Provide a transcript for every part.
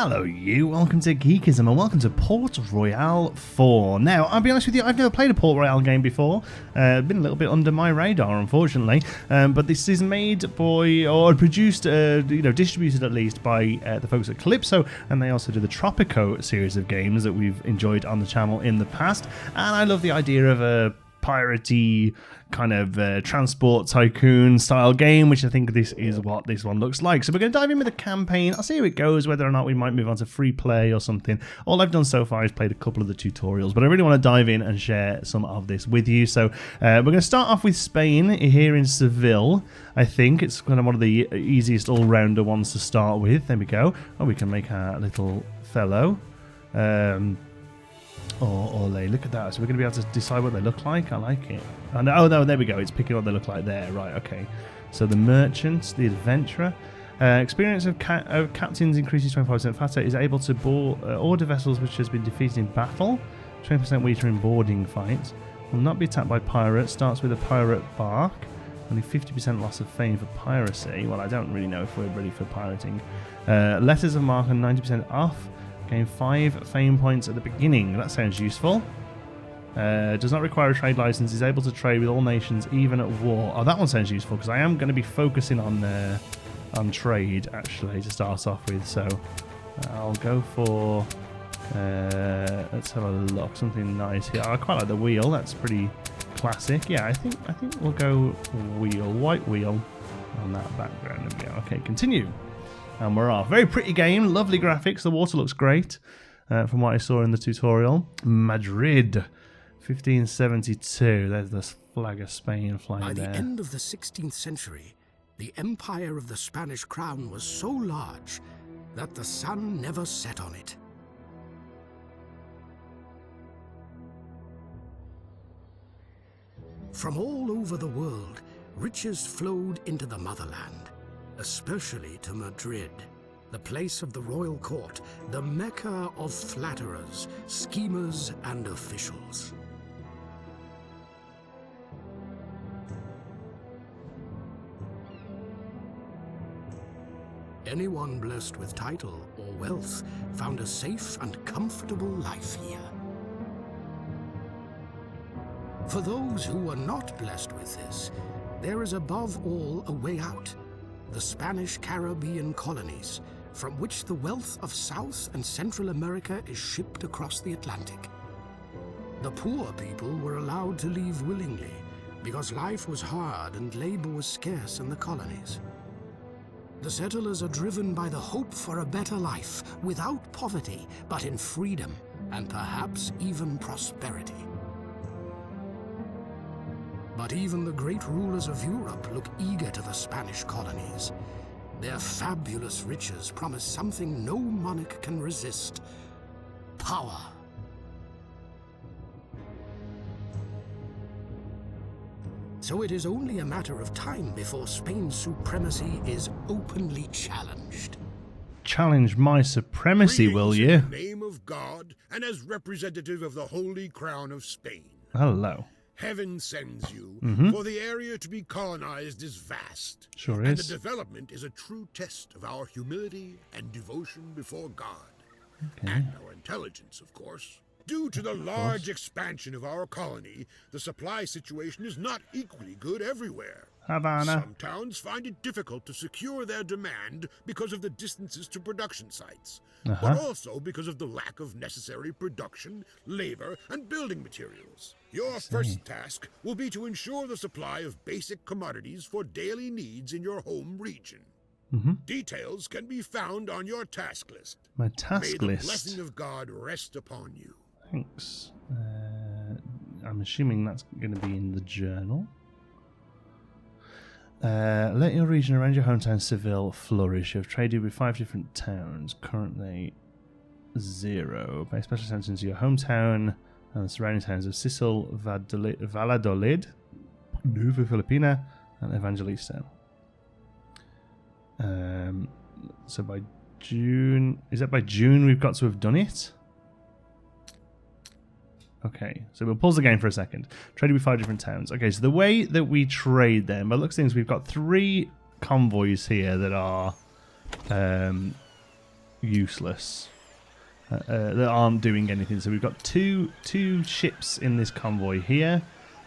Hello you, welcome to Geekism and welcome to Port Royale 4. Now, I'll be honest with you, I've never played a Port Royale game before. Been a little bit under my radar, unfortunately. But this is made by, or produced, distributed at least by the folks at Calypso, and they also do the Tropico series of games that we've enjoyed on the channel in the past. And I love the idea of a piratey kind of transport tycoon style game, which I think this is what this one looks like. So we're going to dive in with a campaign. I'll see how it goes, whether or not we might move on to free play or something. All I've done so far is played a couple of the tutorials, but I really want to dive in and share some of this with you. So we're going to start off with Spain here in Seville. I think it's kind of one of the easiest all-rounder ones to start with. There we go. Oh, we can make our little fellow. Look at that. So we're going to be able to decide what they look like. I like it. Oh, no, there we go. It's picking what they look like there. Right, okay. So the merchant, the adventurer. Experience of captains increases 25% faster. Is able to order vessels which has been defeated in battle. 20% weaker in boarding fights. Will not be attacked by pirates. Starts with a pirate bark. Only 50% loss of fame for piracy. Well, I don't really know if we're ready for pirating. Letters of marque and 90% off. Gain 5 fame points at the beginning. That sounds useful. Does not require a trade license. Is able to trade with all nations, even at war. Oh, that one sounds useful because I am going to be focusing on trade actually to start off with. So I'll go for. Let's have a look. Something nice here. I quite like the wheel. That's pretty classic. Yeah, I think we'll go wheel, white wheel on that background. There we go. Okay, continue. And we're off. Very pretty game, lovely graphics. The water looks great from what I saw in the tutorial. Madrid, 1572. There's this flag of Spain flying there. By the end of the 16th century, the empire of the Spanish crown was so large that the sun never set on it. From all over the world, riches flowed into the motherland. Especially to Madrid, the place of the royal court, the mecca of flatterers, schemers, and officials. Anyone blessed with title or wealth found a safe and comfortable life here. For those who were not blessed with this, there is above all a way out. The Spanish Caribbean colonies, from which the wealth of South and Central America is shipped across the Atlantic. The poor people were allowed to leave willingly because life was hard and labor was scarce in the colonies. The settlers are driven by the hope for a better life, without poverty, but in freedom and perhaps even prosperity. But even the great rulers of Europe look eager to the Spanish colonies. Their fabulous riches promise something no monarch can resist: power. So it is only a matter of time before Spain's supremacy is openly challenged. Challenge my supremacy, will you? In the name of God and as representative of the Holy Crown of Spain. Hello. Heaven sends you, for the area to be colonized is vast. Sure and is. the development is a true test of our humility and devotion before God. Okay. And our intelligence, of course. Due to the large expansion of our colony, the supply situation is not equally good everywhere. Havana. Some towns find it difficult to secure their demand because of the distances to production sites, but also because of the lack of necessary production, labor, and building materials. Your first task will be to ensure the supply of basic commodities for daily needs in your home region. Details can be found on your task list. My task May list. the blessing of God rest upon you. Thanks. I'm assuming that's going to be in the journal. Let your region around your hometown, Seville, flourish. You have traded with 5 different towns. Currently 0. Pay special attention to your hometown and the surrounding towns of Sicil, Valladolid, Nueva Filipina, and Evangelista. So by June... Is that by June we've got to have done it? Okay, so we'll pause the game for a second. Traded with 5 different towns. Okay, so the way that we trade them, by the looks of things, we've got 3 convoys here that are useless. That aren't doing anything. So we've got two ships in this convoy here.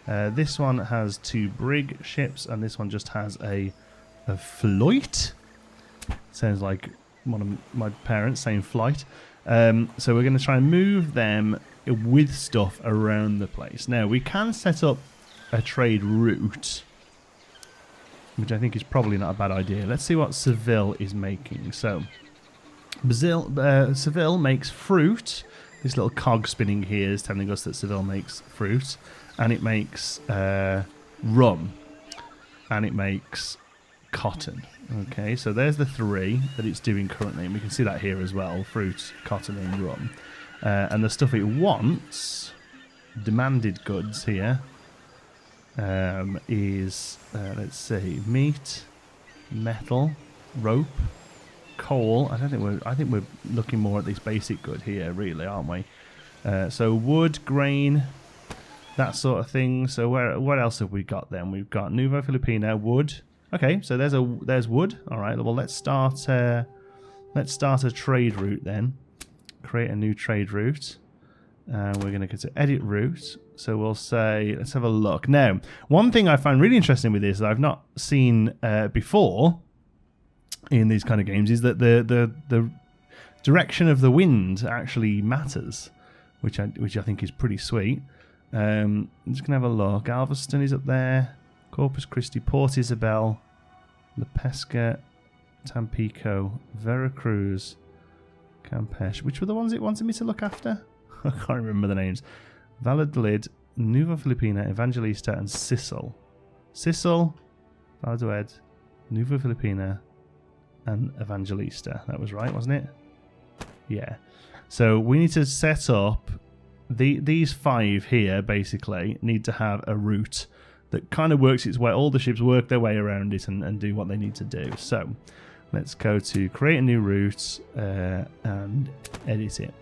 This one has 2 brig ships, and this one just has a flight. Sounds like one of my parents saying flight. So we're going to try and move them with stuff around the place. Now we can set up a trade route, which I think is probably not a bad idea. Let's see what Seville is making. So Seville makes fruit. This little cog spinning here is telling us that Seville makes fruit, and it makes rum, and it makes cotton. Okay, so there's the 3 that it's doing currently, and we can see that here as well: fruit, cotton, and rum. And the stuff it wants, demanded goods here, is let's see, meat, metal, rope, coal. I think we're looking more at this basic good here, really, aren't we? So wood, grain, that sort of thing. So what else have we got then? We've got Nuevo Filipina, wood. Okay, so there's wood. All right. Well, let's start a trade route then. Create a new trade route. We're going to go to edit route. So we'll say, let's have a look. Now, one thing I find really interesting with this that I've not seen before in these kind of games is that the direction of the wind actually matters, which I think is pretty sweet. I'm just gonna have a look. Galveston is up there. Corpus Christi, Port Isabel, La Pesca, Tampico, Veracruz, Campeche. Which were the ones it wanted me to look after? I can't remember the names. Valladolid, Nueva Filipina, Evangelista, and Sicil. Sicil, Valladolid, Nueva Filipina, and Evangelista. That was right, wasn't it? Yeah. So we need to set up these 5 here. Basically, need to have a route that kind of works its way. All the ships work their way around it and do what they need to do. So let's go to create a new route and edit it.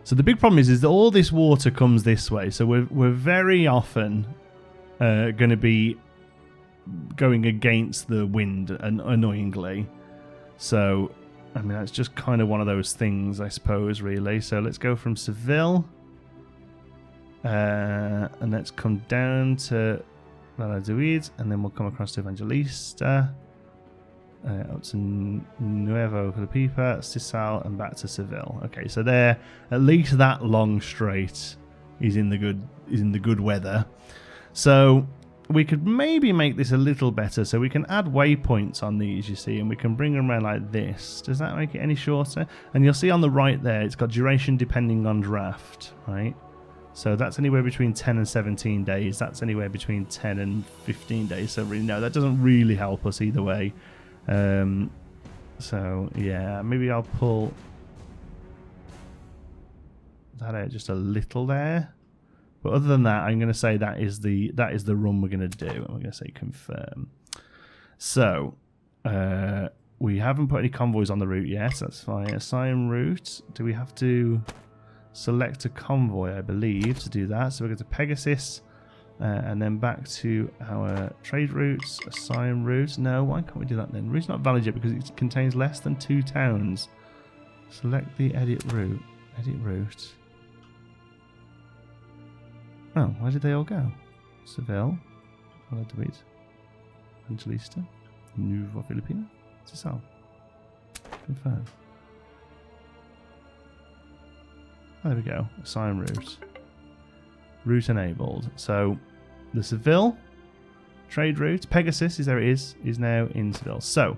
So the big problem is that all this water comes this way. So we're very often going to be going against the wind, and annoyingly. So I mean, that's just kind of one of those things, I suppose, really. So let's go from Seville, and let's come down to Valladolid, and then we'll come across to Evangelista, up to Nuevo Filipina, Sicil, and back to Seville. Okay, so there, at least that long strait is in the good weather. So we could maybe make this a little better, so we can add waypoints on these, you see, and we can bring them around like this. Does that make it any shorter? And you'll see on the right there, it's got duration depending on draft, right? So that's anywhere between 10 and 17 days. That's anywhere between 10 and 15 days. So really, no, that doesn't really help us either way. So yeah, maybe I'll pull that out just a little there. But other than that, I'm going to say that is the run we're going to do, and we're going to say confirm. So we haven't put any convoys on the route yet. That's fine. Assign route. Do we have to select a convoy? I believe to do that. So we go to Pegasus, and then back to our trade routes. Assign route. No, why can't we do that then? Route's not valid yet because it contains less than 2 towns. Select the edit route. Edit route. Oh, where did they all go? Seville, Valladolid, Evangelista, Nueva Filipina, Sicil. Confirm. Oh, there we go. Assign route. Route enabled. So the Seville trade route, Pegasus, is there it is now in Seville. So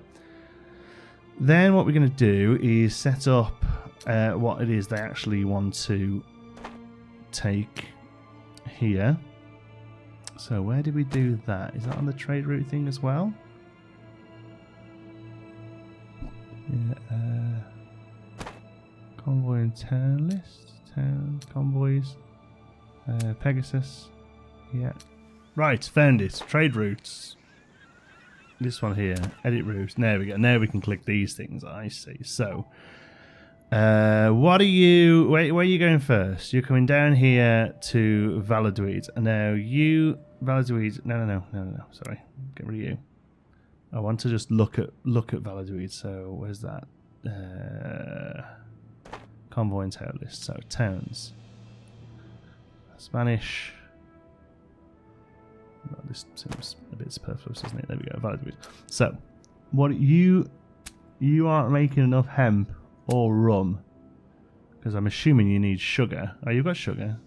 then what we're going to do is set up what it is they actually want to take here. So where did we do that? Is that on the trade route thing as well? Yeah, convoy and town list. Town convoys. Pegasus. Yeah. Right, found it. Trade routes. This one here. Edit routes. There we go. Now we can click these things. I see. So what are you... Where are you going first? You're coming down here to Valladolid. Now you... Valladolid... No. Sorry. Get rid of you. I want to just look at Valladolid. So where's that? convoy and tail list. So towns. Spanish. Well, this seems a bit superfluous, doesn't it? There we go. Valid. So, what you aren't making enough hemp or rum, because I'm assuming you need sugar. Oh, you've got sugar.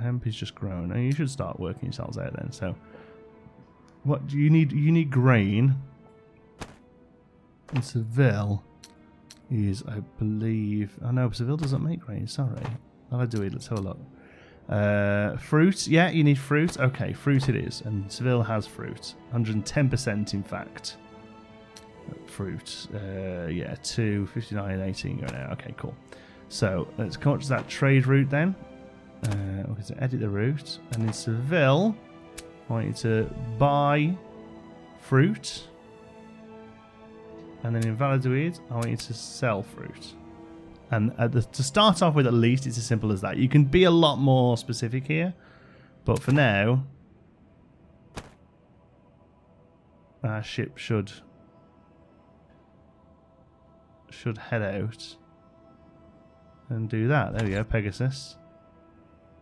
Hemp is just grown. Oh, you should start working yourselves out then. So, what do you need? You need grain. And Seville is, I believe. Oh no, Seville doesn't make grain. Sorry. I'll do it. Let's have a look. Fruit. Yeah, you need fruit. Okay, fruit it is. And Seville has fruit. 110% in fact. Fruit. Yeah, 2, 59, 18 going out. Okay, cool. So let's come up to that trade route then. Okay, so edit the route. And in Seville, I want you to buy fruit. And then in Valladolid, I want you to sell fruit. And to start off with, at least, it's as simple as that. You can be a lot more specific here. But for now, our ship should head out and do that. There we go, Pegasus.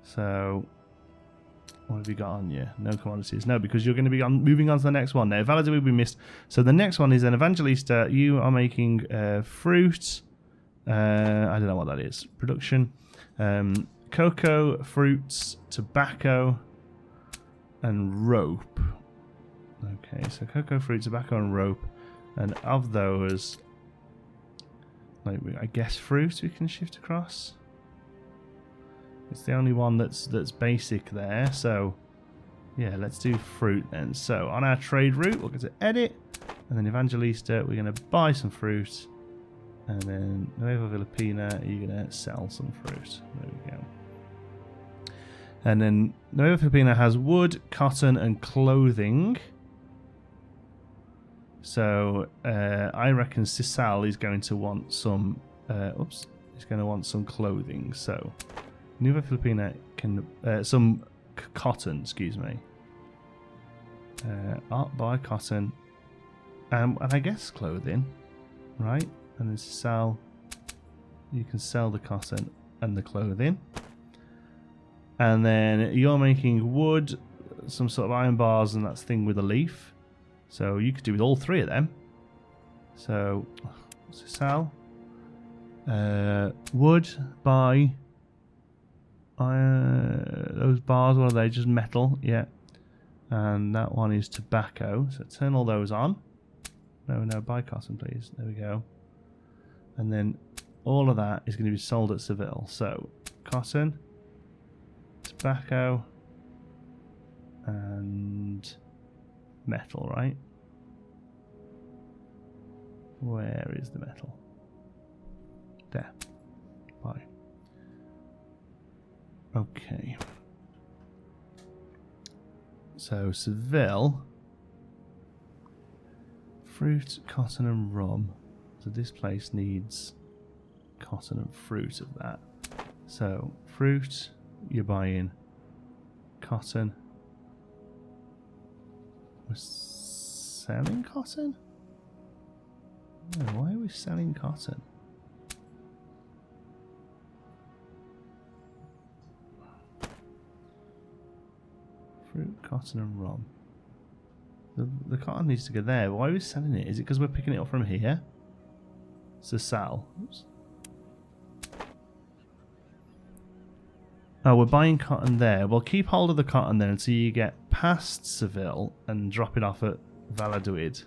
So, what have we got on you? No commodities. No, because you're going to be moving on to the next one. Now, Valladolid we missed. So the next one is an Evangelista. You are making fruit. I don't know what that is. Production. Cocoa, fruits, tobacco, and rope. Okay, so cocoa, fruit, tobacco, and rope. And of those, like I guess fruit we can shift across. It's the only one that's basic there. So yeah, let's do fruit then. So on our trade route, we'll go to edit, and then Evangelista, we're going to buy some fruit. And then Nueva Filipina, you're going to sell some fruit. There we go. And then Nueva Filipina has wood, cotton, and clothing. So I reckon Sisal is going to want some. He's going to want some clothing. So Nueva Filipina can some cotton. Excuse me. Buy cotton, and I guess clothing, right? And then Sisal, you can sell the cotton and the clothing. And then you're making wood, some sort of iron bars, and that's thing with a leaf. So you could do with all three of them. So, Sisal, wood, buy, those bars, what are they? Just metal, yeah. And that one is tobacco. So turn all those on. No, buy cotton, please. There we go. And then all of that is going to be sold at Seville. So, cotton, tobacco, and metal, right? Where is the metal? There. Buy. Okay. So, Seville, fruit, cotton, and rum. So this place needs cotton and fruit of that. So fruit, you're buying. Cotton. We're selling cotton? No, why are we selling cotton? Fruit, cotton, and rum. The cotton needs to go there. Why are we selling it? Is it because we're picking it up from here? Sisal. Oops. Oh, we're buying cotton there. Well, keep hold of the cotton then until you get past Seville and drop it off at Valladolid.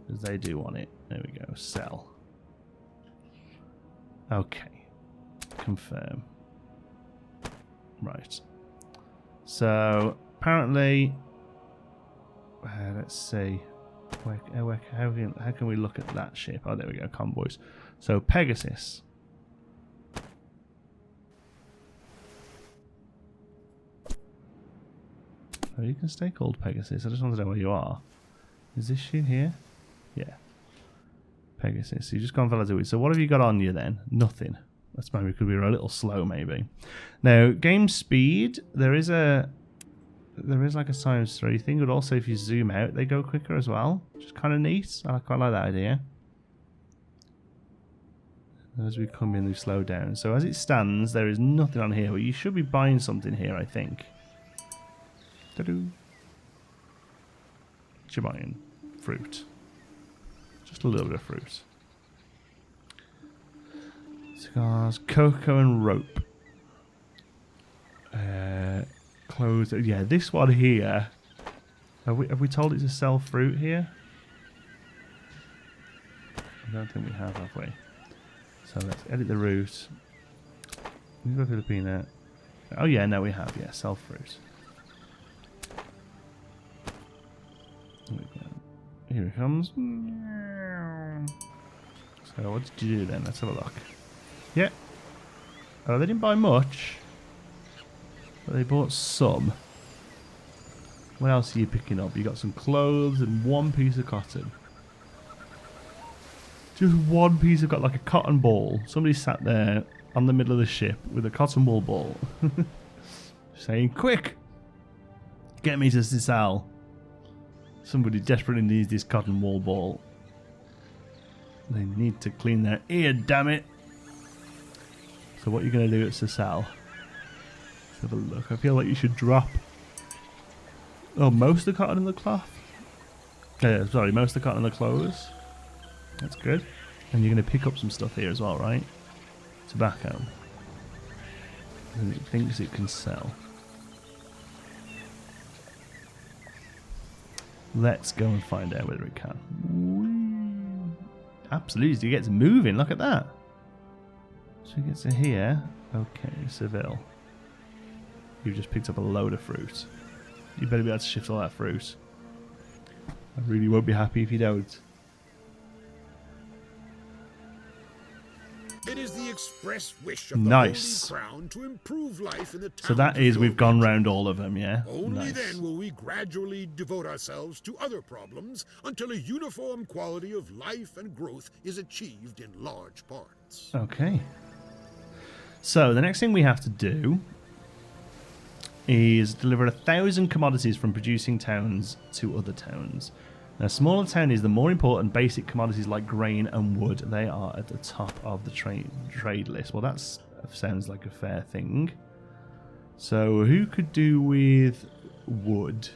Because they do want it. There we go. Sell. Okay. Confirm. Right. So, apparently... let's see. How can we look at that ship? Oh, there we go, convoys. So Pegasus. Oh, you can stay called Pegasus. I just want to know where you are. Is this ship here? Yeah. Pegasus. You just gone Valladolid. So what have you got on you then? Nothing. That's maybe because we were a little slow, maybe. Now, game speed. There is like a ×3 thing, but also if you zoom out, they go quicker as well, which is kind of neat. I quite like that idea. As we come in, we slow down. So as it stands, there is nothing on here, but you should be buying something here, I think. Ta-doo. What you buying? Fruit. Just a little bit of fruit. Cigars, cocoa and rope. Clothes. Yeah, this one here. Have we told it to sell fruit here? I don't think we have we? So let's edit the route. We've got Filipina. Oh yeah, no we have. Yeah, sell fruit. Here it comes. So what did you do then? Let's have a look. Yeah. Oh, they didn't buy much. But they bought some. What else are you picking up? You got some clothes and one piece of cotton. Just one piece of like a cotton ball. Somebody sat there on the middle of the ship with a cotton wool ball. Saying, quick! Get me to Sisal. Somebody desperately needs this cotton wool ball. They need to clean their ear, damn it! So what are you going to do at Sisal? Let's have a look. I feel like you should drop... Oh, most of the cotton in the cloth? Sorry, most of the cotton in the clothes. That's good. And you're going to pick up some stuff here as well, right? Tobacco. And it thinks it can sell. Let's go and find out whether it can. Whee. Absolutely, it gets moving. Look at that. So it gets to here. Okay, Seville. You've just picked up a load of fruit. You better be able to shift all that fruit. I really won't be happy if you don't. It is the express wish of the Nice. Holy Crown to improve life in the town. So that is, we've gone round all of them, yeah? Only Nice. then will we gradually devote ourselves to other problems until a uniform quality of life and growth is achieved in large parts. Okay. So the next thing we have to do is deliver 1,000 commodities from producing towns to other towns. Now, smaller town is the more important basic commodities like grain and wood. They are at the top of the trade list. Well, that sounds like a fair thing. So, who could do with wood?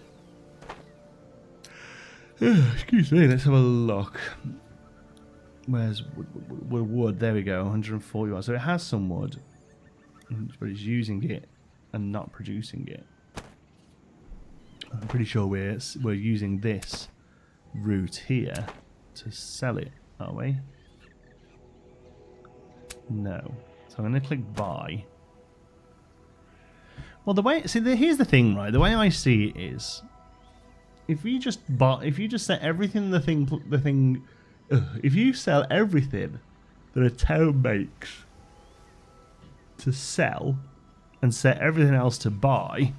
Excuse me, let's have a look. Where's wood? There we go, 141. So it has some wood, but it's using it and not producing it. I'm pretty sure we're using this route here to sell it, are we? No. So I'm going to click buy. Well, here's the thing, right? The way I see it is, if you just set everything if you sell everything that a town makes to sell and set everything else to buy,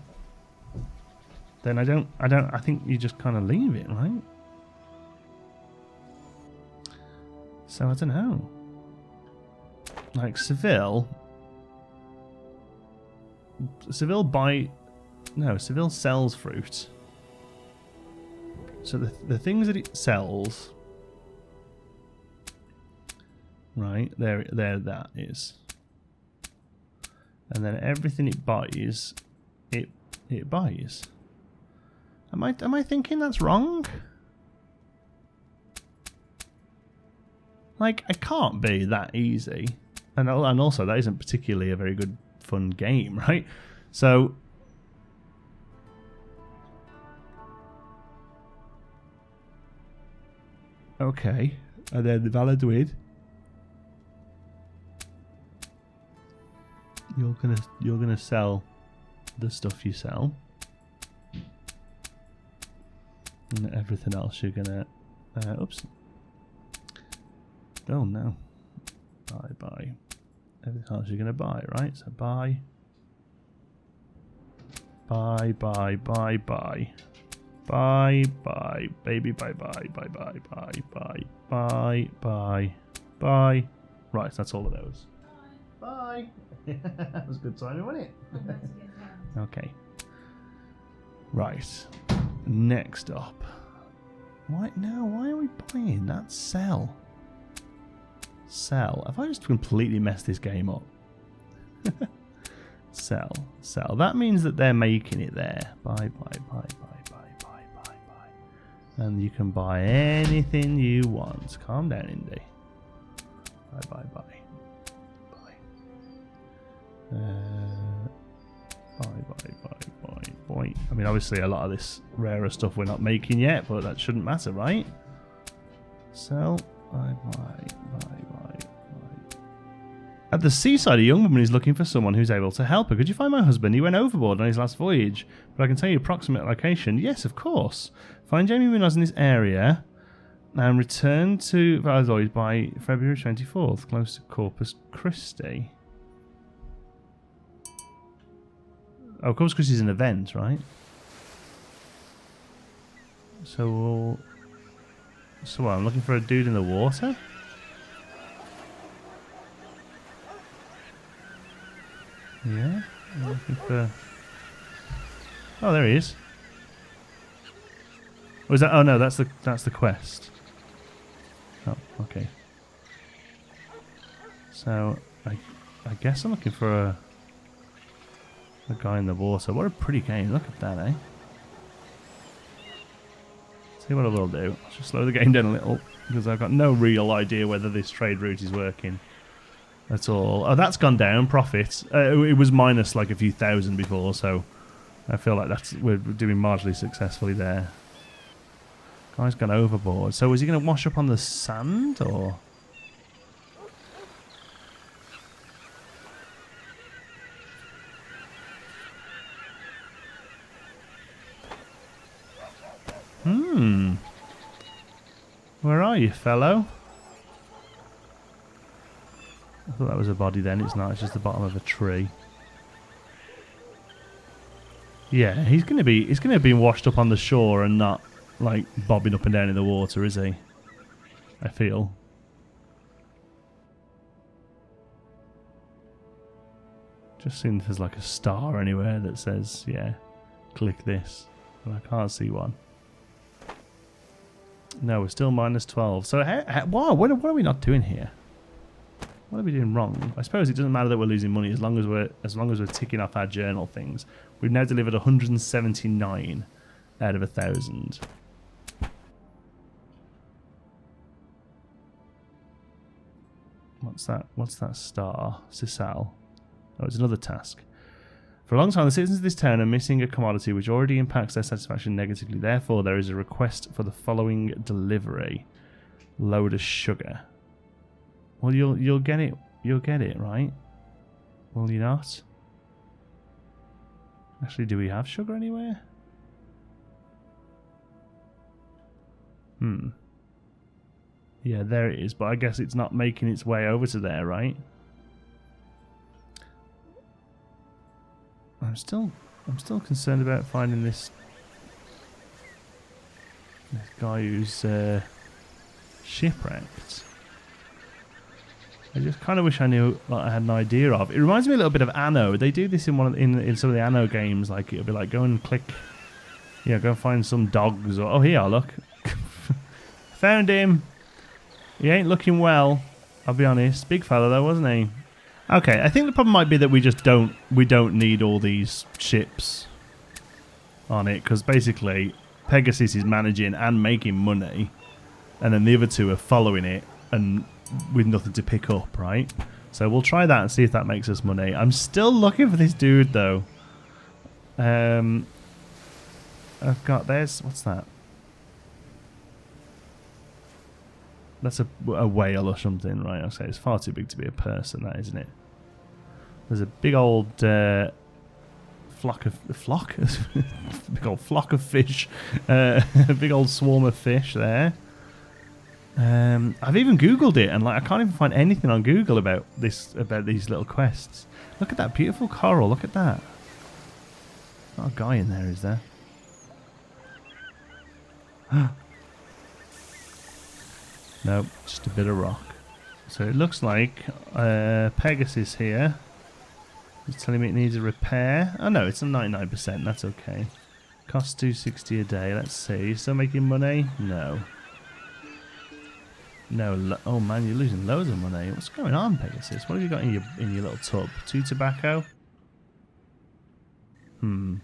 then I think you just kind of leave it, right? So I don't know. Like Seville sells fruit. So the things that it sells, right there, that is, and then everything it buys, it buys. Am I thinking that's wrong? Like, it can't be that easy. And also, that isn't particularly a very good, fun game, right? So... Okay. And then the valid with... You're gonna sell the stuff you sell. And everything else you're gonna... oops. Oh no. Buy. Everything else you're gonna buy, right? So buy. Buy. Baby, buy. Right, so that's all of those. Bye. That was good timing, wasn't it? Okay. Right. Next up. Why are we buying that? Sell. Sell. Have I just completely messed this game up? Sell. Sell. That means that they're making it there. Buy. And you can buy anything you want. Calm down, Indy. Buy. Buy. I mean, obviously a lot of this rarer stuff we're not making yet, but that shouldn't matter, right? Sell. Buy. At the seaside, a young woman is looking for someone who's able to help her. Could you find my husband? He went overboard on his last voyage, but I can tell you approximate location. Yes, of course. Find Jamie Munoz in this area and return to Valladolid by February 24th, close to Corpus Christi. Oh, Corpus Christi is an event, right? So what, I'm looking for a dude in the water? Yeah, I'm looking for... Oh, there he is. Was that? Oh no, that's the quest. Oh, okay. So I guess I'm looking for a guy in the water. What a pretty game! Look at that, eh? See what I will do. I'll just slow the game down a little because I've got no real idea whether this trade route is working at all. Oh, that's gone down. Profit. It was minus like a few thousand before, so I feel like we're doing marginally successfully there. Guy's gone overboard. So is he going to wash up on the sand or? Where are you, fellow? I thought that was a body then. It's not. It's just the bottom of a tree. Yeah, he's going to be washed up on the shore and not like bobbing up and down in the water, is he? I feel. Just seeing if there's like a star anywhere that says, yeah, click this. But I can't see one. No, we're still minus 12. So, wow, what are we not doing here? What are we doing wrong? I suppose it doesn't matter that we're losing money as long as we're ticking off our journal things. We've now delivered 179 out of 1,000. What's that? What's that star? Sisal. Oh, it's another task. For a long time, the citizens of this town are missing a commodity which already impacts their satisfaction negatively. Therefore, there is a request for the following delivery: load of sugar. Well, you'll get it. You'll get it, right? Will you not? Actually, do we have sugar anywhere? Yeah, there it is. But I guess it's not making its way over to there, right? I'm still concerned about finding this guy who's shipwrecked. I just kind of wish I knew what I had an idea of. It reminds me a little bit of Anno. They do this in some of the Anno games. Like it'll be like go and click, go and find some dogs. Or oh, here, look, found him. He ain't looking well. I'll be honest. Big fella though, wasn't he? Okay, I think the problem might be that we don't need all these ships on it, because basically Pegasus is managing and making money, and then the other two are following it and with nothing to pick up, right? So we'll try that and see if that makes us money. I'm still looking for this dude though. I've got what's that? That's a whale or something, right? I'll say it's far too big to be a person, that isn't it? There's a big old big old flock of fish, a big old swarm of fish there. I've even Googled it, and like I can't even find anything on Google about these little quests. Look at that beautiful coral. Look at that. Not a guy in there, is there? Nope, just a bit of rock. So it looks like Pegasus here. It's telling me it needs a repair. Oh no, it's a 99%. That's okay. Costs $260 a day. Let's see. Still making money? No. No, oh man, you're losing loads of money. What's going on, Pegasus? What have you got in your little tub? 2 tobacco? And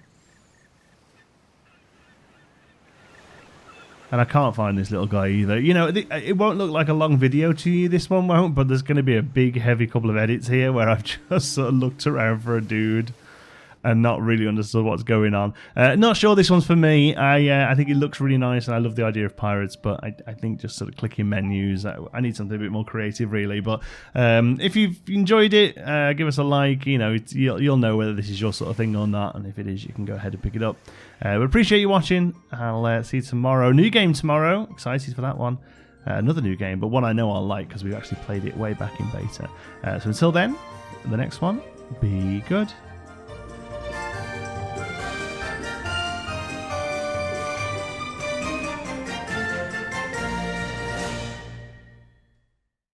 I can't find this little guy either. You know, it won't look like a long video to you, this one won't, but there's going to be a big, heavy couple of edits here where I've just sort of looked around for a dude and not really understood what's going on. Not sure this one's for me. I think it looks really nice, and I love the idea of pirates, but I think just sort of clicking menus, I need something a bit more creative, really. But if you've enjoyed it, give us a like. You know, you'll know whether this is your sort of thing or not, and if it is, you can go ahead and pick it up. We appreciate you watching. I'll see you tomorrow. New game tomorrow. Excited for that one. Another new game, but one I know I'll like because we've actually played it way back in beta. So until then, the next one, be good.